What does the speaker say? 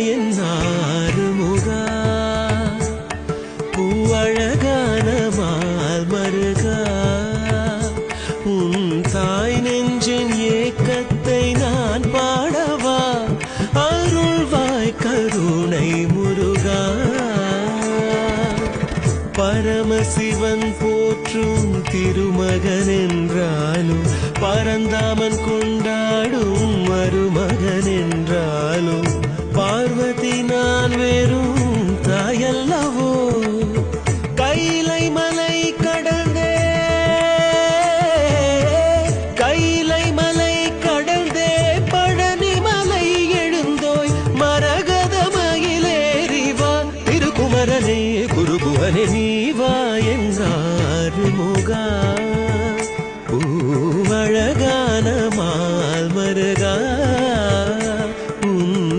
என் ஆறுமுகா பூவழகான mall மருகா உன் தாய் நெஞ்சின் ஏக்கத்தை நான் பாடவா அருள்வாய் கருணை முருகா பரமசிவன் போற்றும் திருமகன் என்றாலும் பரந்தாமன் கொண்டாடும் மருமகன் என்றாலும் பார்வதி நான் வெறும் தாயல்லவோ கைலை மலை கடந்தே கைலை மலை கடந்தே பழனி மலை எழுந்தோய் மரகத மயிலேறிவா திருக்குமரனே குருகுவனே நீ